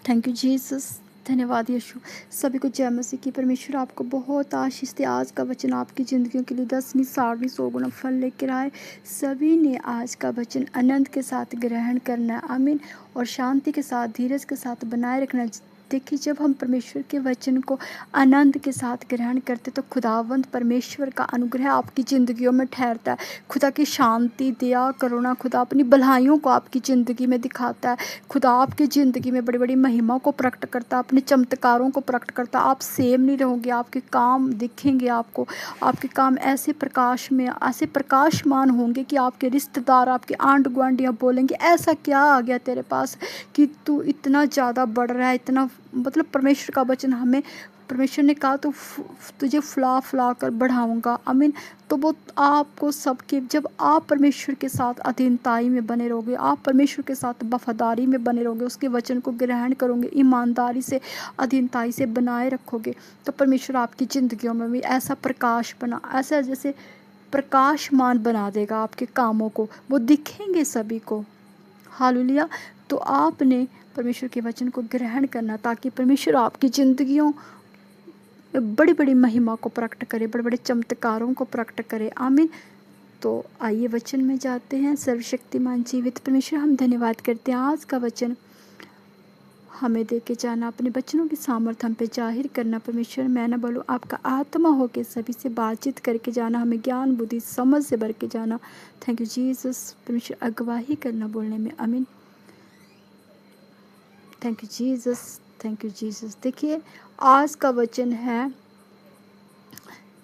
Thank you Jesus. धन्यवाद यीशु। सभी को जय मसीह की। परमेश्वर आपको बहुत आशीष दे। आज का वचन आपकी ज़िंदगियों के लिए 10वीं 60वीं 100 गुना फल लेकर आए। सभी ने आज का वचन आनंद के साथ ग्रहण करना है। आमीन। और शांति के साथ, धीरज के साथ बनाए रखना। देखिए, जब हम परमेश्वर के वचन को आनंद के साथ ग्रहण करते तो खुदावंद परमेश्वर का अनुग्रह आपकी ज़िंदगियों में ठहरता है। खुदा की शांति, दया, करुणा, खुदा अपनी भलाइयों को आपकी ज़िंदगी में दिखाता है। खुदा आपकी ज़िंदगी में बड़ी बड़ी महिमा को प्रकट करता है, अपने चमत्कारों को प्रकट करता है। आप सेम नहीं रहोगे, आपके काम दिखेंगे आपको। आपके काम ऐसे प्रकाश में, ऐसे प्रकाशमान होंगे कि आपके रिश्तेदार, आपके आंढ गुआंढियाँ बोलेंगे ऐसा क्या आ गया तेरे पास कि तू इतना ज़्यादा बढ़ रहा है, इतना मतलब परमेश्वर का वचन हमें, परमेश्वर ने कहा तो तुझे फुला फुला कर बढ़ाऊंगा। आमीन। तो वो आपको सबके, जब आप परमेश्वर के साथ अधीनताई में बने रहोगे, आप परमेश्वर के साथ वफादारी में बने रहोगे, उसके वचन को ग्रहण करोगे, ईमानदारी से, अधीनताई से बनाए रखोगे, तो परमेश्वर आपकी ज़िंदगियों में भी ऐसा प्रकाश बना, ऐसा जैसे प्रकाशमान बना देगा आपके कामों को, वो दिखेंगे सभी को। हालेलुया। तो आपने परमेश्वर के वचन को ग्रहण करना ताकि परमेश्वर आपकी ज़िंदगियों में बड़ी बड़ी महिमा को प्रकट करे, बड़े बड़े चमत्कारों को प्रकट करे। आमीन। तो आइए वचन में जाते हैं। सर्वशक्तिमान जीवित परमेश्वर, हम धन्यवाद करते हैं आज का वचन हमें दे के जाना, अपने बच्चों की सामर्थ्य हम पे जाहिर करना। परमेश्वर, मैं ना बोलूँ, आपका आत्मा होके सभी से बातचीत करके जाना, हमें ज्ञान बुद्धि समझ से भर के जाना। Thank you Jesus. परमेश्वर, अगवाही करना बोलने में। आमीन। Thank you Jesus. Thank you Jesus. देखिए, आज का वचन है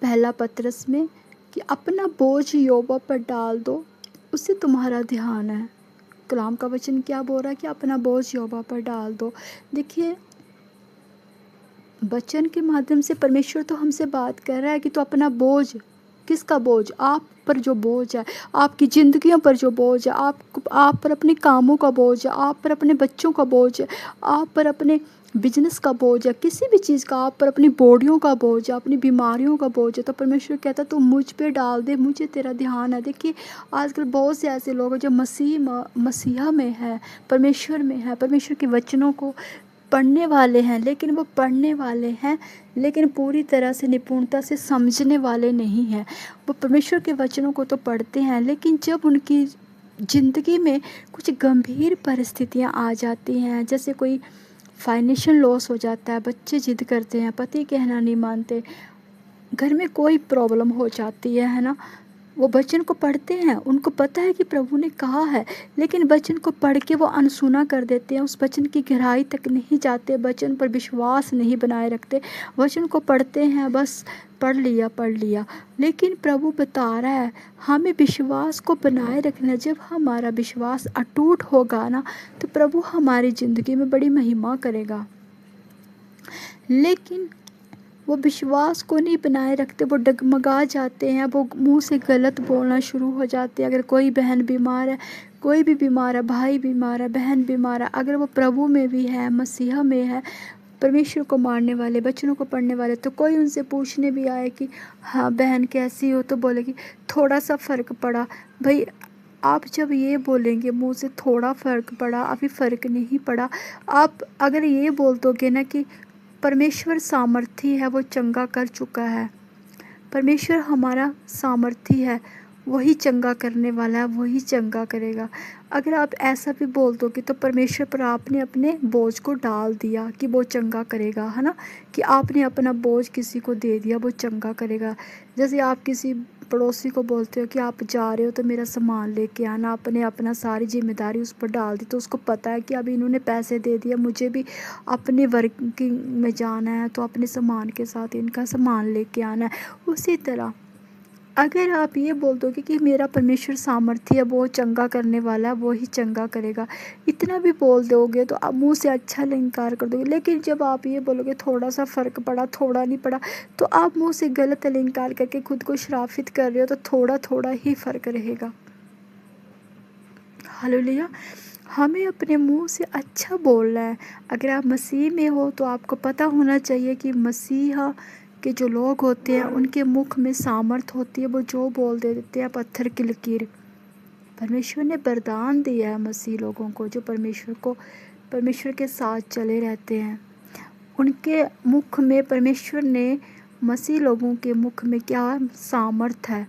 पहला पतरस में कि अपना बोझ यहोवा पर डाल दो, उससे तुम्हारा ध्यान है। कलाम का वचन क्या बोल रहा है कि अपना बोझ यहोवा पर डाल दो। देखिए, वचन के माध्यम से परमेश्वर तो हमसे बात कर रहा है कि तो अपना बोझ, किसका बोझ? आप पर जो बोझ है, आपकी ज़िंदगियों पर जो बोझ है, आप पर अपने कामों का बोझ है, आप पर अपने बच्चों का बोझ है, आप पर अपने बिजनेस का बोझ है, किसी भी चीज़ का, आप पर अपनी बॉडियों का बोझ है, अपनी बीमारियों का बोझ है, तो परमेश्वर कहता है तू मुझ पे डाल दे, मुझे तेरा ध्यान है। देखिए, आजकल बहुत से ऐसे लोग हैं जो मसीहा में है, परमेश्वर में है, परमेश्वर के वचनों को पढ़ने वाले हैं, लेकिन वो पढ़ने वाले हैं लेकिन पूरी तरह से निपुणता से समझने वाले नहीं हैं। वो परमेश्वर के वचनों को तो पढ़ते हैं, लेकिन जब उनकी ज़िंदगी में कुछ गंभीर परिस्थितियां आ जाती हैं, जैसे कोई फाइनेंशियल लॉस हो जाता है, बच्चे जिद करते हैं, पति कहना नहीं मानते, घर में कोई प्रॉब्लम हो जाती है ना, वो वचन को पढ़ते हैं, उनको पता है कि प्रभु ने कहा है, लेकिन वचन को पढ़ के वो अनसुना कर देते हैं, उस वचन की गहराई तक नहीं जाते, वचन पर विश्वास नहीं बनाए रखते। वचन को पढ़ते हैं, बस पढ़ लिया, लेकिन प्रभु बता रहा है हमें विश्वास को बनाए रखना। जब हमारा विश्वास अटूट होगा ना, तो प्रभु हमारी ज़िंदगी में बड़ी महिमा करेगा। लेकिन वो विश्वास को नहीं बनाए रखते, वो डगमगा जाते हैं, वो मुंह से गलत बोलना शुरू हो जाते हैं। अगर कोई बहन बीमार है, कोई भी बीमार है, भाई बीमार है, बहन बीमार है, अगर वो प्रभु में भी है, मसीहा में है, परमेश्वर को मानने वाले, वचनों को पढ़ने वाले, तो कोई उनसे पूछने भी आए कि हाँ बहन कैसी हो, तो बोलेगी थोड़ा सा फ़र्क पड़ा। भाई, आप जब ये बोलेंगे मुंह से थोड़ा फ़र्क पड़ा, अभी फ़र्क नहीं पड़ा, आप अगर ये बोल दोगे ना कि परमेश्वर सामर्थी है, वो चंगा कर चुका है, परमेश्वर हमारा सामर्थी है, वही चंगा करने वाला है, वही चंगा करेगा। अगर आप ऐसा भी बोल दोगे तो परमेश्वर पर आपने अपने बोझ को डाल दिया कि वो चंगा करेगा, है ना, कि आपने अपना बोझ किसी को दे दिया, वो चंगा करेगा। जैसे आप किसी पड़ोसी को बोलते हो कि आप जा रहे हो तो मेरा सामान लेके आना, आपने अपना सारी जिम्मेदारी उस पर डाल दी, तो उसको पता है कि अभी इन्होंने पैसे दे दिया, मुझे भी अपने वर्किंग में जाना है, तो अपने सामान के साथ इनका सामान लेके आना है। उसी तरह अगर आप ये बोल दोगे कि मेरा परमेश्वर सामर्थी है, वो चंगा करने वाला है, वो ही चंगा करेगा, इतना भी बोल दोगे तो आप मुंह से अच्छा इनकार कर दोगे। लेकिन जब आप ये बोलोगे थोड़ा सा फ़र्क पड़ा, थोड़ा नहीं पड़ा, तो आप मुंह से गलत इनकार करके खुद को श्रापित कर रहे हो, तो थोड़ा थोड़ा ही फ़र्क रहेगा। हालेलुया। हमें अपने मुंह से अच्छा बोलना है। अगर आप मसीह में हो तो आपको पता होना चाहिए कि मसीहा के जो लोग होते हैं उनके मुख में सामर्थ होती है, वो जो बोल देते हैं पत्थर की लकीर। परमेश्वर ने वरदान दिया है मसीह लोगों को, जो परमेश्वर को परमेश्वर के साथ चले रहते हैं। उनके मुख में परमेश्वर ने मसीह लोगों के मुख में क्या सामर्थ है,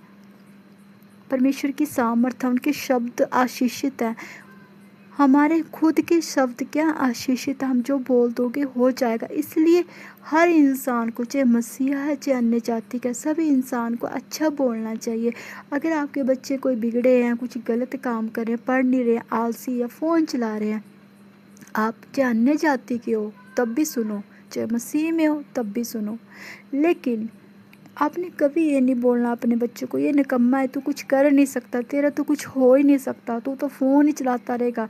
परमेश्वर की सामर्थ है, उनके शब्द आशीषित हैं। हमारे खुद के शब्द क्या आशीषित, हम जो बोल दोगे हो जाएगा। इसलिए हर इंसान को, चाहे मसीहा है चाहे अन्य जाति का, सभी इंसान को अच्छा बोलना चाहिए। अगर आपके बच्चे कोई बिगड़े हैं, कुछ गलत काम कर रहे हैं, पढ़ नहीं रहे, आलसी या फ़ोन चला रहे हैं, आप चाहे अन्य जाति के हो तब भी सुनो, चाहे मसीह में हो तब भी सुनो। लेकिन आपने कभी ये नहीं बोलना अपने बच्चों को, ये निकम्मा है, तू कुछ कर नहीं सकता, तेरा तो कुछ हो ही नहीं सकता, तू तो फ़ोन ही चलाता रहेगा,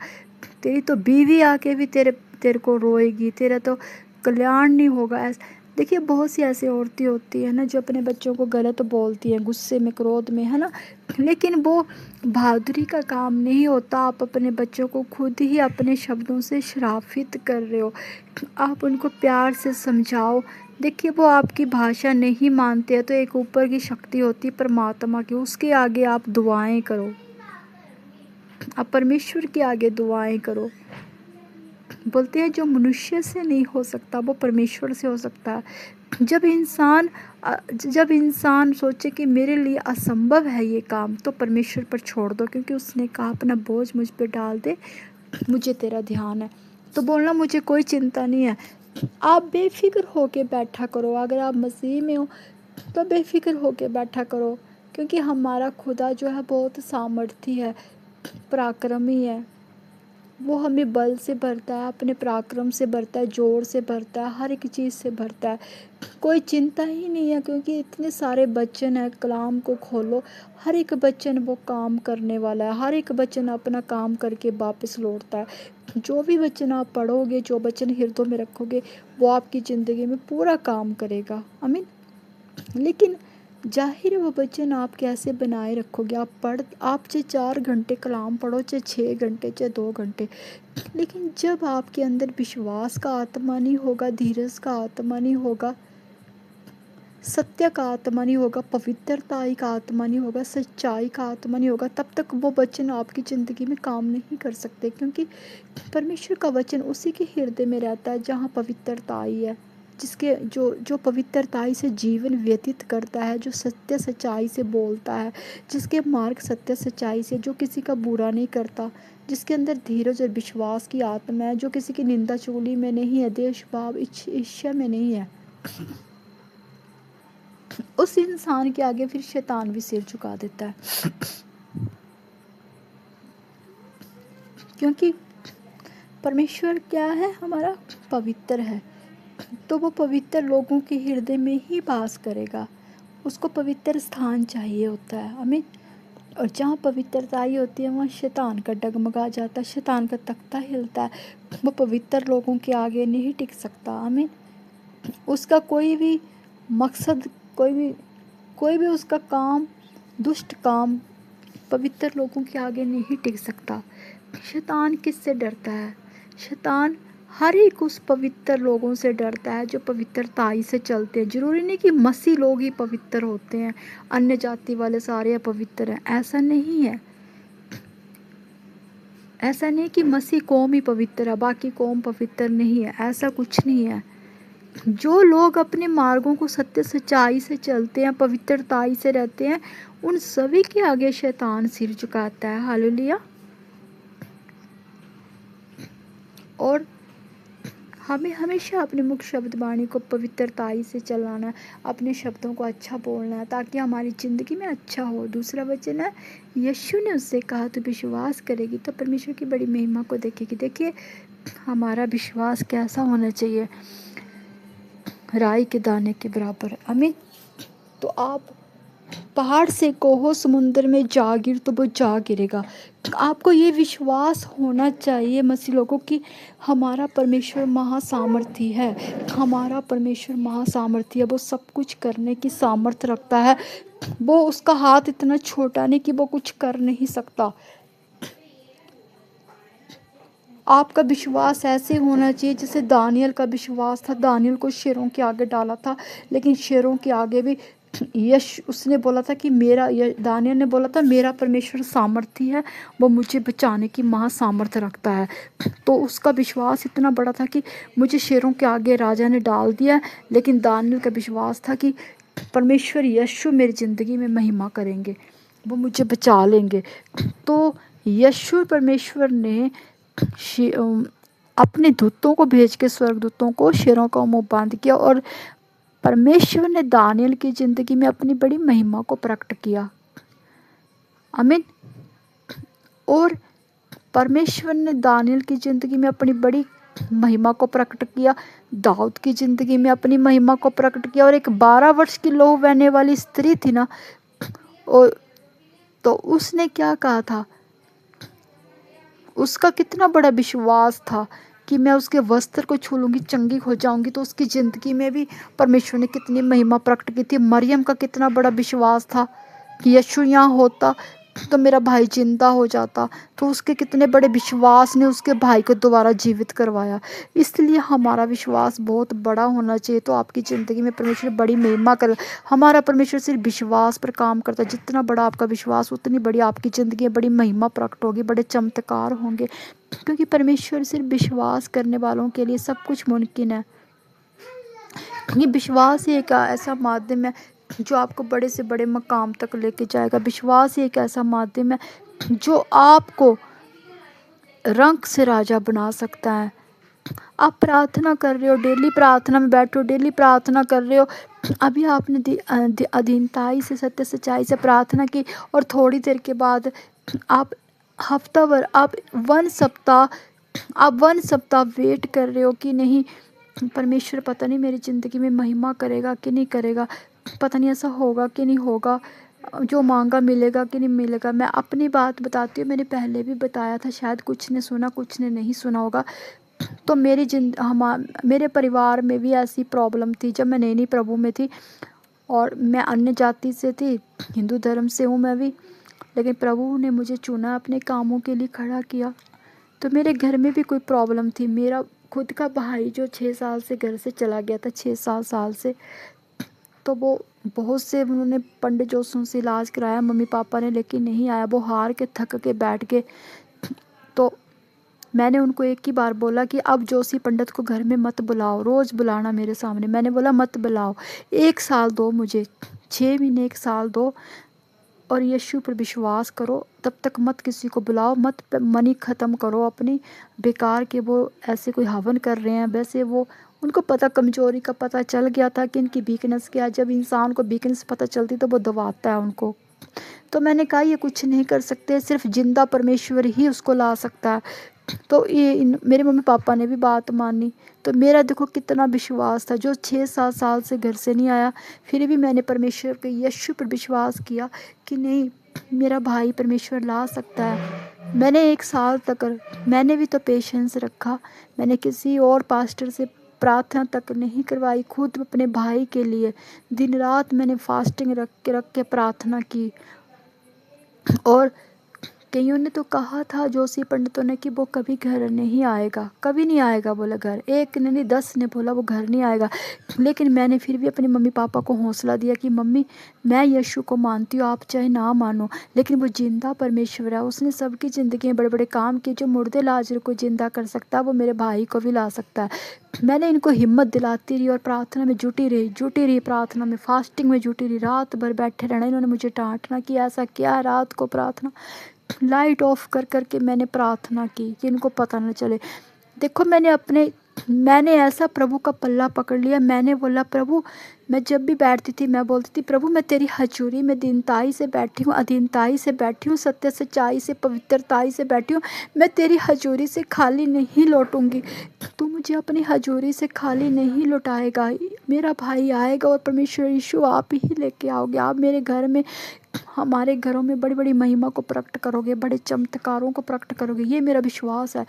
तेरी तो बीवी आके भी तेरे को रोएगी, तेरा तो कल्याण नहीं होगा। ऐसा देखिए, बहुत सी ऐसी औरतें होती हैं ना जो अपने बच्चों को गलत बोलती हैं, गुस्से में, क्रोध में, है ना। लेकिन वो बहादुरी का काम नहीं होता। आप अपने बच्चों को खुद ही अपने शब्दों से श्रापित कर रहे हो। आप उनको प्यार से समझाओ। देखिए, वो आपकी भाषा नहीं मानते हैं तो एक ऊपर की शक्ति होती है परमात्मा की, उसके आगे आप दुआएं करो, आप परमेश्वर के आगे दुआएं करो। बोलते हैं जो मनुष्य से नहीं हो सकता वो परमेश्वर से हो सकता है। जब इंसान सोचे कि मेरे लिए असंभव है ये काम, तो परमेश्वर पर छोड़ दो, क्योंकि उसने कहा अपना बोझ मुझ पे डाल दे, मुझे तेरा ध्यान है। तो बोलना मुझे कोई चिंता नहीं है। आप बेफिक्र होके बैठा करो। अगर आप मसीह में हो तो बेफिक्र होके बैठा करो, क्योंकि हमारा खुदा जो है बहुत सामर्थी है, पराक्रमी है। वो हमें बल से भरता है, अपने पराक्रम से भरता है, जोर से भरता है, हर एक चीज़ से भरता है। कोई चिंता ही नहीं है, क्योंकि इतने सारे वचन है। कलाम को खोलो, हर एक वचन वो काम करने वाला है। हर एक वचन अपना काम करके वापस लौटता है। जो भी वचन आप पढ़ोगे, जो वचन हृदय में रखोगे, वो आपकी ज़िंदगी में पूरा काम करेगा। आमीन। लेकिन जाहिर वो वचन आप कैसे बनाए रखोगे। आप चाहे 4 घंटे कलाम पढ़ो, चाहे 6 घंटे, चाहे 2 घंटे, लेकिन जब आपके अंदर विश्वास का आत्मा नहीं होगा, धीरज का आत्मा नहीं होगा, सत्य का आत्मा नहीं होगा, पवित्रताई का आत्मा नहीं होगा, सच्चाई का आत्मा नहीं होगा, तब तक वो वचन आपकी ज़िंदगी में काम नहीं कर सकते। क्योंकि परमेश्वर का वचन उसी के हृदय में रहता है जहाँ पवित्रताई है, जिसके जो पवित्रताई से जीवन व्यतीत करता है, जो सत्य सच्चाई से बोलता है, जिसके मार्ग सत्य सच्चाई से, जो किसी का बुरा नहीं करता, जिसके अंदर धीरज और विश्वास की आत्मा है, जो किसी की निंदा चुगली में नहीं है, देश भाव ईर्ष्या में नहीं है, उस इंसान के आगे फिर शैतान भी सिर झुका देता है। क्योंकि परमेश्वर क्या है, हमारा पवित्र है, तो वो पवित्र लोगों के हृदय में ही वास करेगा। उसको पवित्र स्थान चाहिए होता है हमें। और जहाँ पवित्रताई होती है वहाँ शैतान का डगमगा जाता है, शैतान का तख्ता हिलता है। वो पवित्र लोगों के आगे नहीं टिक सकता। हमें उसका कोई भी मकसद, कोई भी उसका काम, दुष्ट काम पवित्र लोगों के आगे नहीं टिक सकता। शैतान किससे डरता है? शैतान हर एक उस पवित्र लोगों से डरता है जो पवित्रताई से चलते हैं। जरूरी नहीं कि मसीह लोग ही पवित्र होते हैं, अन्य जाति वाले सारे पवित्र हैं, ऐसा नहीं है। ऐसा नहीं कि मसीह कौम ही पवित्र है, बाकी कौम पवित्र नहीं है, ऐसा कुछ नहीं है। जो लोग अपने मार्गों को सत्य सच्चाई से चलते हैं, पवित्रताई से रहते हैं, उन सभी के आगे शैतान सिर झुकाता है। हालेलुया। और हमें हमेशा अपने मुख शब्द वाणी को पवित्रताई से चलाना है, अपने शब्दों को अच्छा बोलना है, ताकि हमारी ज़िंदगी में अच्छा हो। दूसरा वचन है, यीशु ने उससे कहा तू विश्वास करेगी तो परमेश्वर की बड़ी महिमा को देखेगी। देखिए, हमारा विश्वास कैसा होना चाहिए? राई के दाने के बराबर। आमीन। तो आप पहाड़ से कहो समुद्र में जा गिर, तो वो जा गिरेगा। आपको ये विश्वास होना चाहिए मसीह लोगों की हमारा परमेश्वर महासामर्थी है। हमारा परमेश्वर महासामर्थी है, वो सब कुछ करने की सामर्थ्य रखता है। वो, उसका हाथ इतना छोटा नहीं कि वो कुछ कर नहीं सकता। आपका विश्वास ऐसे होना चाहिए जैसे दानियल का विश्वास था। दानियल को शेरों के आगे डाला था, लेकिन शेरों के आगे भी यश उसने बोला था कि मेरा दानियल ने बोला था मेरा परमेश्वर सामर्थी है, वो मुझे बचाने की महासामर्थ रखता है। तो उसका विश्वास इतना बड़ा था कि मुझे शेरों के आगे राजा ने डाल दिया, लेकिन दानियल का विश्वास था कि परमेश्वर यीशु मेरी ज़िंदगी में महिमा करेंगे, वो मुझे बचा लेंगे। तो यीशु परमेश्वर ने अपने दूतों को भेज के, स्वर्गदूतों को, शेरों का मुंह बंद किया और परमेश्वर ने दानियल की ज़िंदगी में अपनी बड़ी महिमा को प्रकट किया। आमीन। और परमेश्वर ने दानियल की ज़िंदगी में अपनी बड़ी महिमा को प्रकट किया, दाऊद की ज़िंदगी में अपनी महिमा को प्रकट किया। और एक 12 वर्ष की लहू बहने वाली स्त्री थी ना, और तो उसने क्या कहा था, उसका कितना बड़ा विश्वास था कि मैं उसके वस्त्र को छू लूँगी, चंगी हो जाऊँगी। तो उसकी ज़िंदगी में भी परमेश्वर ने कितनी महिमा प्रकट की थी। मरियम का कितना बड़ा विश्वास था कि यीशु यहाँ होता तो मेरा भाई जिंदा हो जाता। तो उसके कितने बड़े विश्वास ने उसके भाई को दोबारा जीवित करवाया। इसलिए हमारा विश्वास बहुत बड़ा होना चाहिए, तो आपकी ज़िंदगी में परमेश्वर बड़ी महिमा कर। हमारा परमेश्वर सिर्फ विश्वास पर काम करता है। जितना बड़ा आपका विश्वास, उतनी बड़ी आपकी ज़िंदगी में बड़ी महिमा प्रकट होगी, बड़े चमत्कार होंगे, क्योंकि परमेश्वर सिर्फ विश्वास करने वालों के लिए सब कुछ मुमकिन है। ये विश्वास ही एक ऐसा माध्यम है जो आपको बड़े से बड़े मकाम तक लेके जाएगा। विश्वास ही एक ऐसा माध्यम है जो आपको रंक से राजा बना सकता है। आप प्रार्थना कर रहे हो, डेली प्रार्थना में बैठो, डेली प्रार्थना कर रहे हो। अभी आपने अधीनताई से, सत्य सच्चाई से प्रार्थना की, और थोड़ी देर के बाद आप हफ्ता भर, आप 1 सप्ताह वेट कर रहे हो कि नहीं, परमेश्वर पता नहीं मेरी ज़िंदगी में महिमा करेगा कि नहीं करेगा, पता नहीं ऐसा होगा कि नहीं होगा, जो मांगा मिलेगा कि नहीं मिलेगा। मैं अपनी बात बताती हूँ, मैंने पहले भी बताया था, शायद कुछ ने सुना, कुछ ने नहीं सुना होगा। तो मेरे परिवार में भी ऐसी प्रॉब्लम थी जब मैं नई नई प्रभु में थी, और मैं अन्य जाति से थी, हिंदू धर्म से हूँ मैं भी, लेकिन प्रभु ने मुझे चुना, अपने कामों के लिए खड़ा किया। तो मेरे घर में भी कोई प्रॉब्लम थी। मेरा खुद का भाई जो 6 साल से घर से चला गया था, 6-7 साल से, तो वो बहुत से उन्होंने पंडित जोशों से इलाज कराया मम्मी पापा ने, लेकिन नहीं आया। वो हार के, थक के बैठ गए। तो मैंने उनको एक ही बार बोला कि अब जोशी पंडित को घर में मत बुलाओ, रोज़ बुलाना मेरे सामने। मैंने बोला मत बुलाओ, 1 साल दो मुझे, 6 महीने 1 साल दो, और यीशु पर विश्वास करो, तब तक मत किसी को बुलाओ, मत मनी ख़त्म करो अपनी बेकार के। वो ऐसे कोई हवन कर रहे हैं, वैसे वो उनको पता, कमज़ोरी का पता चल गया था कि इनकी वीकनेस क्या है। जब इंसान को वीकनेस पता चलती तो वो दबाता है उनको। तो मैंने कहा ये कुछ नहीं कर सकते, सिर्फ जिंदा परमेश्वर ही उसको ला सकता है। तो मेरे मम्मी पापा ने भी बात मानी। तो मेरा देखो कितना विश्वास था, जो 6-7 साल से घर से नहीं आया, फिर भी मैंने परमेश्वर के यीशु पर विश्वास किया कि नहीं, मेरा भाई परमेश्वर ला सकता है। मैंने 1 साल तक, मैंने भी तो पेशेंस रखा। मैंने किसी और पास्टर से प्रार्थना तक नहीं करवाई, खुद अपने भाई के लिए दिन रात मैंने फास्टिंग रख के प्रार्थना की। और कईयों ने तो कहा था, जोशी पंडितों ने, कि वो कभी घर नहीं आएगा, कभी नहीं आएगा बोला घर। एक ने नहीं, 10 ने बोला वो घर नहीं आएगा। लेकिन मैंने फिर भी अपने मम्मी पापा को हौसला दिया कि मम्मी, मैं यीशु को मानती हूँ, आप चाहे ना मानो, लेकिन वो जिंदा परमेश्वर है। उसने सबकी ज़िंदगी में बड़े बड़े काम किए। जो मुर्दे लाजर को जिंदा कर सकता है, वो मेरे भाई को भी ला सकता है। मैंने इनको हिम्मत दिलाती रही और प्रार्थना में जुटी रही, प्रार्थना में, फास्टिंग में जुटी रही, रात भर बैठे रहना। इन्होंने मुझे डांटना कि ऐसा क्या है, रात को प्रार्थना, लाइट ऑफ कर करके मैंने प्रार्थना की कि इनको पता न चले। देखो मैंने ऐसा प्रभु का पल्ला पकड़ लिया। मैंने बोला प्रभु, मैं जब भी बैठती थी मैं बोलती थी, प्रभु मैं तेरी हजूरी में दीनताई से बैठी हूँ, अधीनताई से बैठी हूँ, सत्य सच्चाई से, पवित्रताई से बैठी हूँ। मैं तेरी हजूरी से खाली नहीं लौटूंगी। तू मुझे अपनी हजूरी से खाली नहीं लौटाएगा। मेरा भाई आएगा और परमेश्वर यीशु आप ही लेके आओगे। आप मेरे घर में, हमारे घरों में बड़ी बड़ी महिमा को प्रकट करोगे, बड़े चमत्कारों को प्रकट करोगे, ये मेरा विश्वास है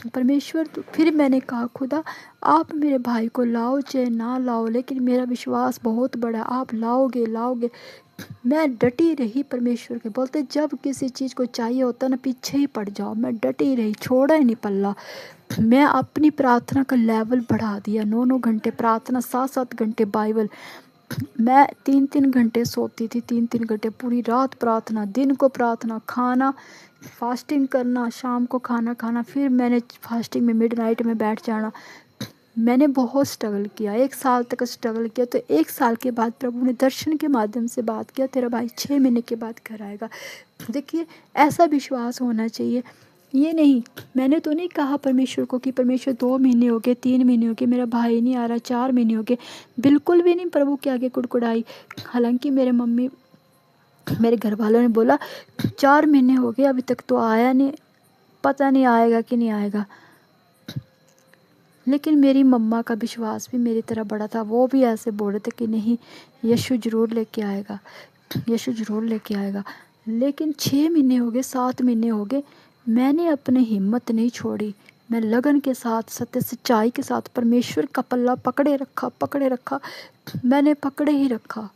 परमेश्वर। तो फिर मैंने कहा, खुदा आप मेरे भाई को लाओ चाहे ना लाओ, लेकिन मेरा विश्वास बहुत बड़ा है, आप लाओगे लाओगे। मैं डटी रही परमेश्वर के बोलते, जब किसी चीज़ को चाहिए होता ना, पीछे ही पड़ जाओ। मैं डटी रही, छोड़ा ही नहीं पल्ला। मैं अपनी प्रार्थना का लेवल बढ़ा दिया, 9-9 घंटे प्रार्थना, 7-7 घंटे बाइबल। मैं 3-3 घंटे सोती थी, 3-3 घंटे पूरी रात प्रार्थना, दिन को प्रार्थना, खाना फास्टिंग करना, शाम को खाना खाना, फिर मैंने फास्टिंग में मिडनाइट में बैठ जाना। मैंने बहुत स्ट्रगल किया, 1 साल तक स्ट्रगल किया। तो 1 साल के बाद प्रभु ने दर्शन के माध्यम से बात किया, तेरा भाई 6 महीने के बाद घर आएगा। देखिए, ऐसा विश्वास होना चाहिए। ये नहीं, मैंने तो नहीं कहा परमेश्वर को कि परमेश्वर 2 महीने हो गए, 3 महीने हो गए, मेरा भाई नहीं आ रहा, 4 महीने हो गए। बिल्कुल भी नहीं प्रभु के आगे कुड़कुड़ाई। हालांकि मेरे घर वालों ने बोला 4 महीने हो गए अभी तक तो आया नहीं, पता नहीं आएगा कि नहीं आएगा। लेकिन मेरी मम्मा का विश्वास भी मेरी तरह बड़ा था। वो भी ऐसे बोल रहे थे कि नहीं, यीशु ज़रूर लेके आएगा, यीशु ज़रूर लेके आएगा। लेकिन 6 महीने हो गए, 7 महीने हो गए, मैंने अपनी हिम्मत नहीं छोड़ी। मैं लगन के साथ, सत्य सच्चाई के साथ परमेश्वर का पल्ला पकड़े रखा। मैंने पकड़े ही रखा।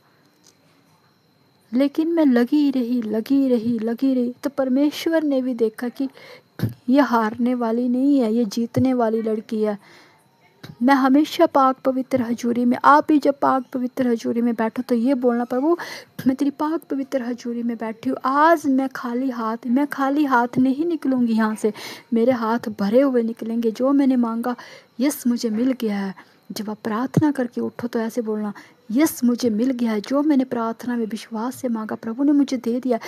लेकिन मैं लगी रही। तो परमेश्वर ने भी देखा कि ये हारने वाली नहीं है, ये जीतने वाली लड़की है। मैं हमेशा पाक पवित्र हजूरी में, आप भी जब पाक पवित्र हजूरी में बैठो तो ये बोलना, प्रभु मैं तेरी पाक पवित्र हजूरी में बैठी हूँ, आज मैं खाली हाथ नहीं निकलूँगी यहाँ से, मेरे हाथ भरे हुए निकलेंगे। जो मैंने मांगा यस मुझे मिल गया है। जब आप प्रार्थना करके उठो तो ऐसे बोलना, यस मुझे मिल गया है, जो मैंने प्रार्थना में विश्वास से मांगा प्रभु ने मुझे दे दिया।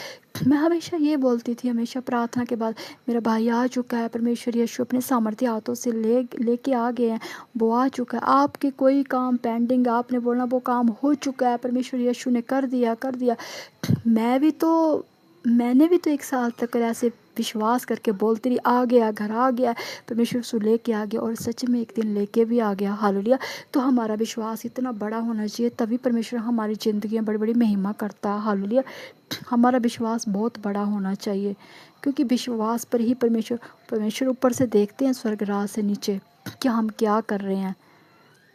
मैं हमेशा ये बोलती थी, हमेशा प्रार्थना के बाद, मेरा भाई आ चुका है, परमेश्वर यीशु अपने सामर्थ्य हाथों से लेके आ गए हैं, वो आ चुका है। आपके कोई काम पेंडिंग, आपने बोलना वो काम हो चुका है, परमेश्वर यीशु ने कर दिया। मैंने भी तो 1 साल तक ऐसे विश्वास करके बोलती रही, आ गया, घर आ गया, परमेश्वर यीशु लेके आ गया, और सच में एक दिन लेके भी आ गया। हालेलुया। तो हमारा विश्वास इतना बड़ा होना चाहिए, तभी परमेश्वर हमारी ज़िंदगी में बड़ी बड़ी महिमा करता है। हालेलुया। हमारा विश्वास बहुत बड़ा होना चाहिए, क्योंकि विश्वास पर ही परमेश्वर ऊपर से देखते हैं, स्वर्ग राज से नीचे, कि हम क्या कर रहे हैं।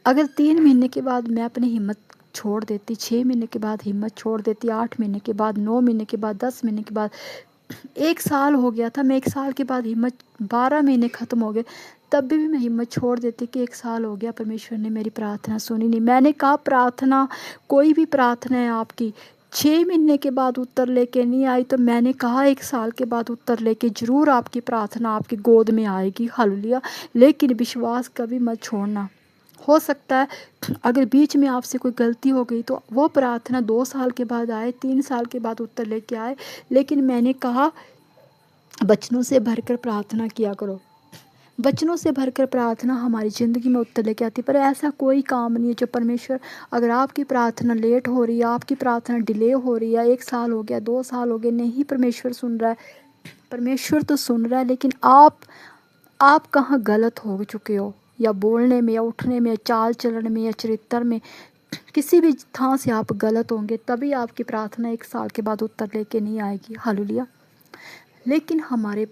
अगर 3 महीने के बाद मैं अपनी हिम्मत छोड़ देती, 6 महीने के बाद हिम्मत छोड़ देती, 8 महीने के बाद, 9 महीने के बाद, 10 महीने के बाद, 1 साल हो गया था, मैं 1 साल के बाद हिम्मत, 12 महीने ख़त्म हो गए, तब भी मैं हिम्मत छोड़ देती कि 1 साल हो गया, परमेश्वर ने मेरी प्रार्थना सुनी नहीं। मैंने कहा, प्रार्थना, कोई भी प्रार्थना है आपकी, 6 महीने के बाद उत्तर लेके नहीं आई, तो मैंने कहा 1 साल के बाद उत्तर लेके ज़रूर आपकी प्रार्थना आपकी गोद में आएगी। हालेलुया। लेकिन विश्वास कभी मत छोड़ना। हो सकता है अगर बीच में आपसे कोई गलती हो गई तो वो प्रार्थना 2 साल के बाद आए, 3 साल के बाद उत्तर लेके आए। लेकिन मैंने कहा, वचनों से भरकर प्रार्थना किया करो। वचनों से भरकर प्रार्थना हमारी ज़िंदगी में उत्तर लेके आती है। पर ऐसा कोई काम नहीं है जो परमेश्वर, अगर आपकी प्रार्थना लेट हो रही है, आपकी प्रार्थना डिले हो रही है, 1 साल हो गया, 2 साल हो गए, नहीं परमेश्वर सुन रहा है। परमेश्वर तो सुन रहा है, लेकिन आप कहाँ गलत हो चुके हो, या बोलने में, या उठने में, या चाल चलन में, या चरित्र में, किसी भी थां से आप गलत होंगे, तभी आपकी प्रार्थना 1 साल के बाद उत्तर लेके नहीं आएगी। हालेलुया। लेकिन हमारे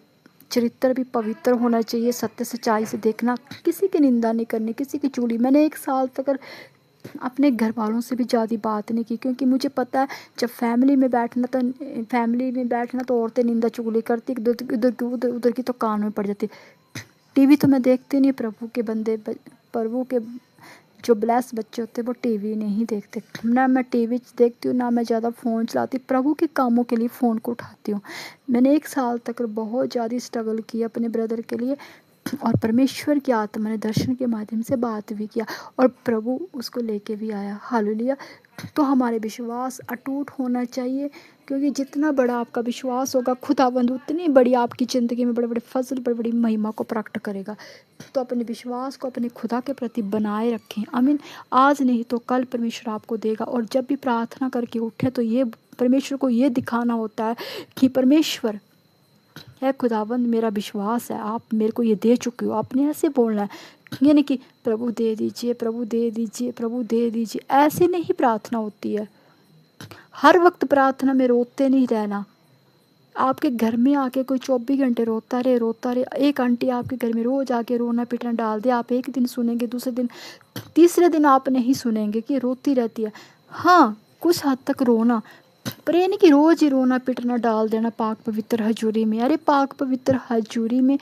चरित्र भी पवित्र होना चाहिए, सत्य सच्चाई से देखना, किसी की निंदा नहीं करनी, किसी की चुगली। मैंने 1 साल तक अपने घर वालों से भी ज़्यादा बात नहीं की, क्योंकि मुझे पता है जब फैमिली में बैठना तो औरतें निंदा चुगली करती, उधर की तो कान में पड़ जाती। टीवी तो मैं देखती नहीं, प्रभु के जो ब्लेस बच्चे होते हैं वो टीवी नहीं देखते। ना मैं टीवी देखती हूँ, ना मैं ज़्यादा फ़ोन चलाती, प्रभु के कामों के लिए फ़ोन को उठाती हूँ। मैंने 1 साल तक बहुत ज़्यादा स्ट्रगल किया अपने ब्रदर के लिए, और परमेश्वर की आत्मा ने दर्शन के माध्यम से बात भी किया, और प्रभु उसको लेके भी आया। हालेलुया। तो हमारे विश्वास अटूट होना चाहिए, क्योंकि जितना बड़ा आपका विश्वास होगा, खुदावंद उतनी बड़ी आपकी ज़िंदगी में बड़े बड़े फजल, बड़ी बड़ी महिमा को प्रकट करेगा। तो अपने विश्वास को अपने खुदा के प्रति बनाए रखें। आमीन। आज नहीं तो कल परमेश्वर आपको देगा। और जब भी प्रार्थना करके उठे तो ये परमेश्वर को ये दिखाना होता है कि परमेश्वर है, खुदावंद मेरा विश्वास है, आप मेरे को ये दे चुके हो। आपने ऐसे बोलना है, ये नहीं कि प्रभु दे दीजिए, प्रभु दे दीजिए, प्रभु दे दीजिए, ऐसे नहीं प्रार्थना होती है। हर वक्त प्रार्थना में रोते नहीं रहना। आपके घर में आके कोई 24 घंटे रोता रहे। एक आंटी आपके घर में रोज़ आके रोना पिटना डाल दे, आप एक दिन सुनेंगे, दूसरे दिन, तीसरे दिन आप नहीं सुनेंगे कि रोती रहती है। हाँ, कुछ हद तक रोना, पर ये नहीं कि रोज़ ही रोना पिटना डाल देना पाक पवित्र हजूरी में। अरे पाक पवित्र हजूरी में